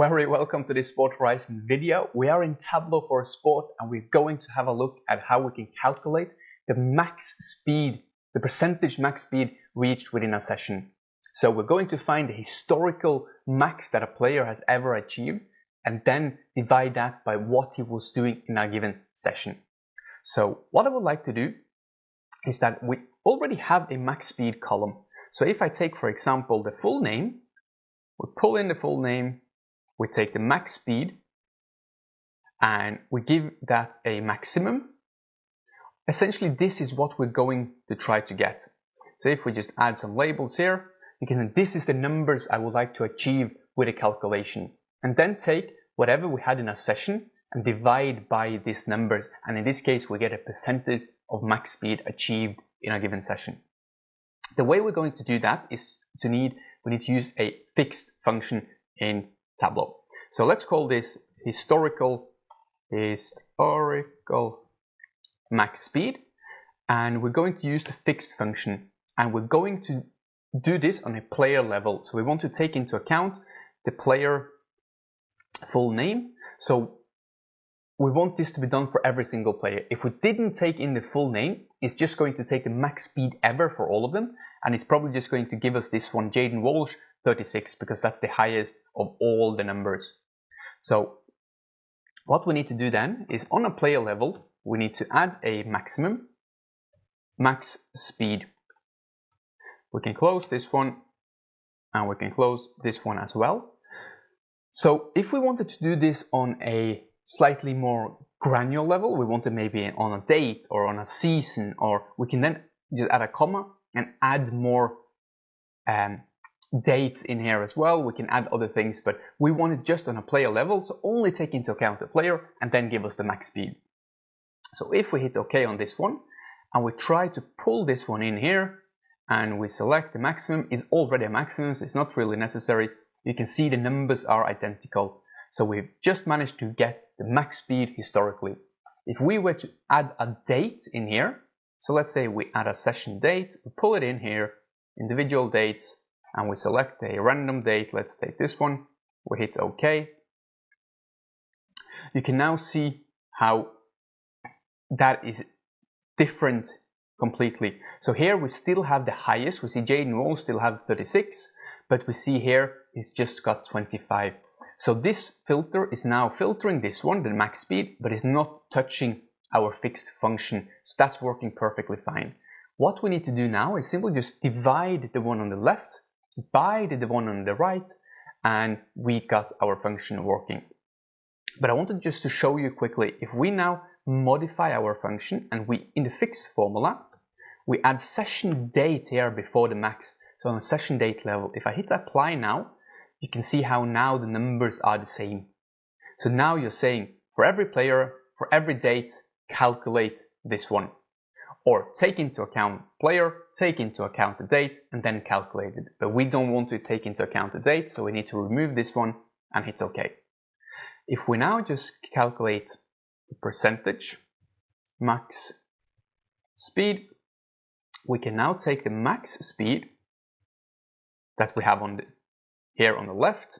Very welcome to this Sport Horizon video. We are in Tableau for sport and we're going to have a look at how we can calculate the max speed, the percentage max speed reached within a session. So we're going to find the historical max that a player has ever achieved and then divide that by what he was doing in a given session. So what I would like to do is that we already have a max speed column. So if I take, for example, the full name, we pull in the full name, we take the max speed and we give that a maximum. Essentially, this is what we're going to try to get. So if we just add some labels here, you can, this is the numbers I would like to achieve with a calculation. And then take whatever we had in a session and divide by these numbers. And in this case, we get a percentage of max speed achieved in a given session. The way we're going to do that is we need to use a fixed function in Tableau. So let's call this historical max speed, and we're going to use the fixed function, and we're going to do this on a player level. So we want to take into account the player full name. So we want this to be done for every single player. If we didn't take in the full name, it's just going to take the max speed ever for all of them, and it's probably just going to give us this one, Jaden Walsh 36, because that's the highest of all the numbers. So what we need to do then is on a player level, we need to add a maximum max speed. We can close this one and we can close this one as well. So if we wanted to do this on a slightly more granular level, we want it maybe on a date or on a season, or we can then just add a comma and add more dates in here as well. We can add other things, but we want it just on a player level, so only take into account the player and then give us the max speed. So if we hit OK on this one and we try to pull this one in here and we select the maximum, it's already a maximum, so it's not really necessary. You can see the numbers are identical. So we've just managed to get the max speed historically. If we were to add a date in here, so let's say we add a session date, we pull it in here, individual dates, and we select a random date. Let's take this one. We hit OK. You can now see how that is different completely. So here we still have the highest. We see Jaden Walsh still have 36, but we see here it's just got 25. So this filter is now filtering this one, the max speed, but is not touching our fixed function. So that's working perfectly fine. What we need to do now is simply just divide the one on the left by the one on the right, and we got our function working. But I wanted just to show you quickly, if we now modify our function and we, in the fixed formula, we add session date here before the max. So on a session date level, if I hit apply now, you can see how now the numbers are the same. So now you're saying for every player, for every date, calculate this one. Or take into account player, take into account the date, and then calculate it. But we don't want to take into account the date, so we need to remove this one and hit OK. If we now just calculate the percentage max speed, we can now take the max speed that we have on here on the left,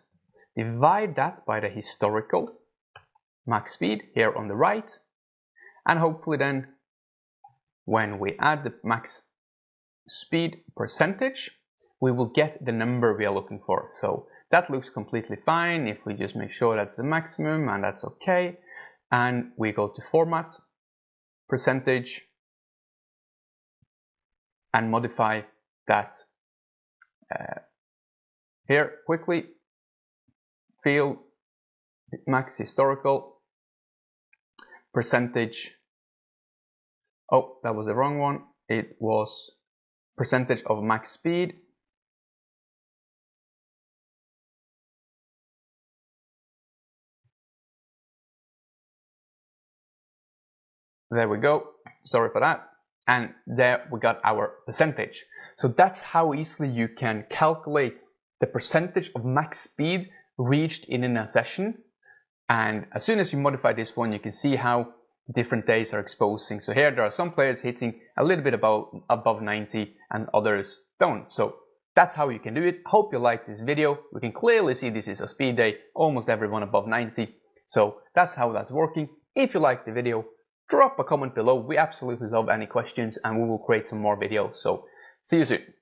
divide that by the historical max speed here on the right, and hopefully then when we add the max speed percentage, we will get the number we are looking for. So that looks completely fine if we just make sure that's the maximum, and that's okay. And we go to format, percentage, and modify that here quickly. Field max historical percentage. Oh, that was the wrong one. It was percentage of max speed. There we go. Sorry for that. And there we got our percentage. So that's how easily you can calculate the percentage of max speed reached in a session. And as soon as you modify this one, you can see how different days are exposing. So here there are some players hitting a little bit above 90 and others don't. So that's how you can do it. Hope you like this video. We can clearly see this is a speed day, almost everyone above 90. So that's how that's working. If you like the video, drop a comment below. We absolutely love any questions and we will create some more videos. So see you soon.